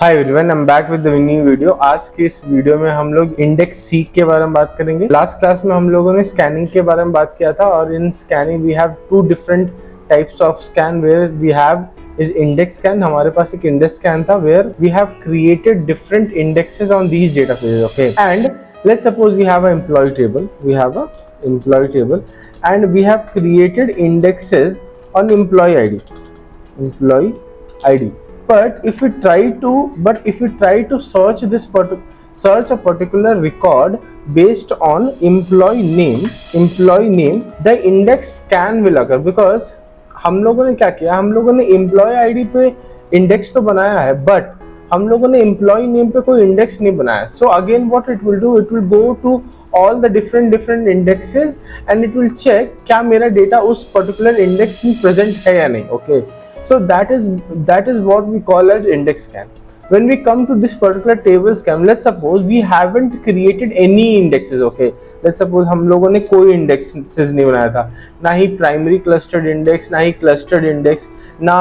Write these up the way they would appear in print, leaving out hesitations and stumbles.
Hi everyone, I am back with the new video. आज के इस वीडियो में हम लोग इंडेक्स सीक के बारे में बात करेंगे। लास्ट क्लास में हम लोगों ने स्कैनिंग के बारे में बात किया था और in scanning we have two different types of scan where we have is index scan. हमारे पास एक इंडेक्स स्कैन था where we have created different indexes on these data pages, okay. And let's suppose we have a employ table and we have created indexes on employee id. But if we try to search search a particular record based on employee name, the index scan will occur, because हम लोगों ने क्या किया, हम लोगों ने employ ID पे index तो बनाया है बट हम लोगों ने एम्प्लॉय नेम पे कोई इंडेक्स नहीं बनाया। So again what it will do, it will go to all the different indexes and it will check क्या मेरा डेटा उस पर्टिकुलर इंडेक्स में प्रेजेंट है या नहीं, okay. So that is what we call as index scan. When we come to this particular table scan, let's suppose we haven't created any indexes, okay. Let's suppose हम लोगों ने कोई indexes नहीं बनाया था, ना ही primary clustered index, ना ही clustered index, ना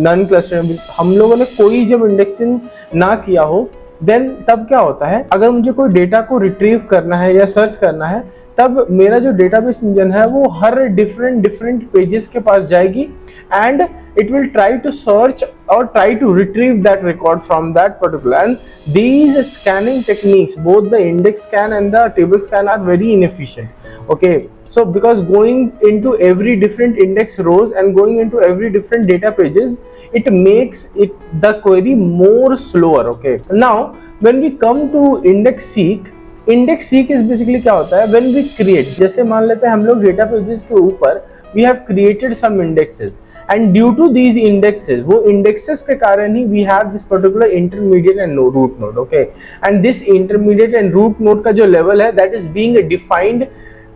non clustered। हम लोगों ने कोई जब indexing ना किया हो देन तब क्या होता है, अगर मुझे कोई डेटा को रिट्रीव करना है या सर्च करना है तब मेरा जो डेटाबेस इंजन है वो हर डिफरेंट पेजेस के पास जाएगी and it will try to search or try to retrieve that record from that particular, and these scanning techniques, both the index scan and the table scan, are very inefficient, okay. So because going into every different index rows and going into every different data pages, it makes the query more slower, okay. Now when we come to index seek is basically क्या होता है, when we create, जैसे मान लेते हैं हम लोग data pages के ऊपर we have created some indexes and due to these indexes, वो indexes के कारण ही we have this particular intermediate and root node, okay. And this intermediate and root node का जो level है that is being defined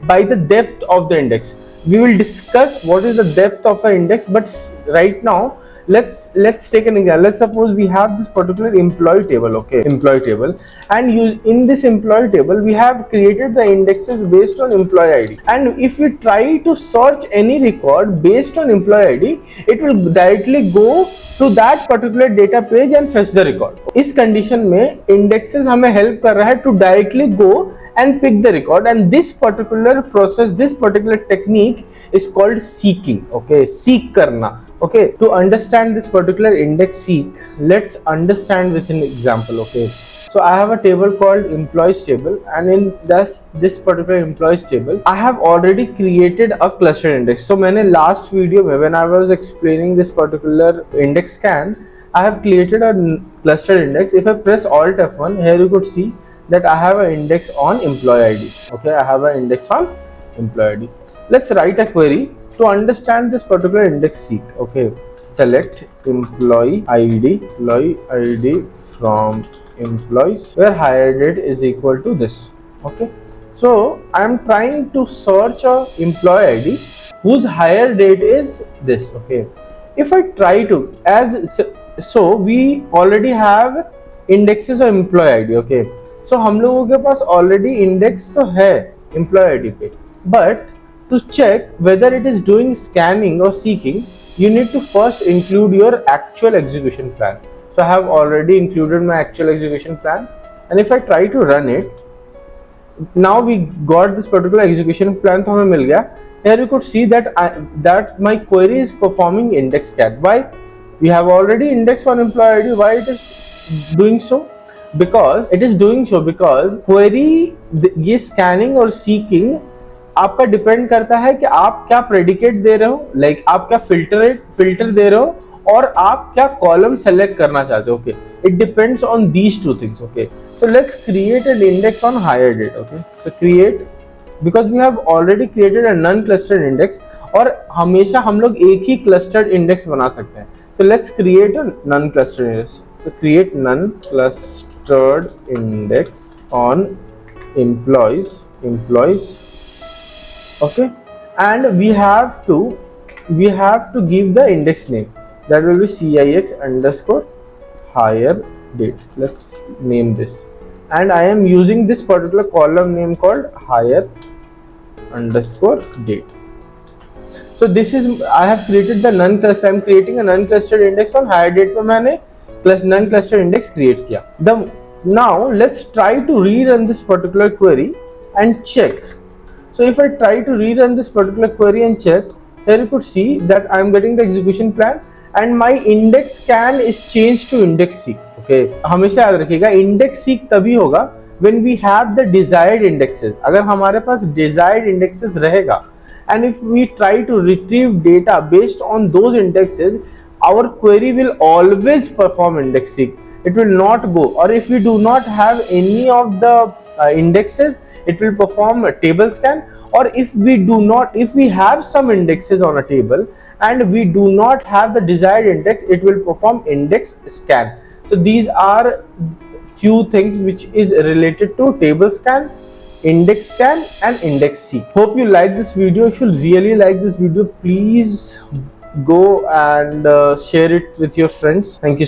by the depth of the index. We will discuss what is the depth of an index, but right now let's take an example. Let's suppose we have this particular employee table, okay, and in this employee table we have created the indexes based on employee id, and if we try to search any record based on employee id, it will directly go to that particular data page and fetch the record. इस condition में indexes हमें help कर रहा है to directly go and pick the record, and this particular process, this particular technique is called seeking, okay. seek करना, okay. To understand this particular index seek, let's understand with an example, okay. So I have a table called employees table, and in this particular employees table I have already created a cluster index. So मैंने last video में when I was explaining this particular index scan, I have created a cluster index. If I press Alt F1, here you could see that I have an index on employee ID, okay. I have an index on employee ID. Let's write a query to understand this particular index seek, okay. Select employee ID from employees where hire date is equal to this, okay. So I am trying to search a employee ID whose hire date is this, okay. If I try to so we already have indexes of employee ID, okay. So हम लोगों के पास already index तो है employee ID पे, but to check whether it is doing scanning or seeking, you need to first include your actual execution plan. So I have already included my actual execution plan, and if I try to run it, now we got this particular execution plan तो हमें मिल गया. Here you could see that my query is performing index scan. Why? We have already index on employee ID. Why it is doing so? Because it is doing so because query, ये scanning और seeking आपका depend करता है कि आप क्या predicate दे रहे हो, लाइक आप क्या फिल्टर दे रहे हो और आप क्या कॉलम सेलेक्ट करना चाहते हो, okay. It depends on these two things, okay. So let's create an index on hire date, okay. So create, because we have already created a non clustered index, और हमेशा हम लोग एक ही क्लस्टर्ड इंडेक्स बना सकते हैं. सो let's create a non clustered index. So create non-clustered index on employees, okay, and we have to give the index name, that will be cix underscore hire date. Let's name this, and I am using this particular column name called hire underscore date. So this is, I have created the non-cluster, I am creating a non-clustered index on hire date पे मैंने none cluster index create किया. Now let's try to rerun this particular query and check. So if I try to rerun this particular query and check, here you could see that I am getting the execution plan and my index scan is changed to index seek. Okay, हमेशा याद रखिएगा index seek तभी होगा when we have the desired indexes. अगर हमारे पास desired indexes रहेगा and if we try to retrieve data based on those indexes, our query will always perform index seek. It will not go, or if we do not have any of the indexes, it will perform a table scan, or if we have some indexes on a table and we do not have the desired index, it will perform index scan. So these are few things which is related to table scan, index scan and index seek. Hope you like this video. If you really like this video, please go and share it with your friends. Thank you.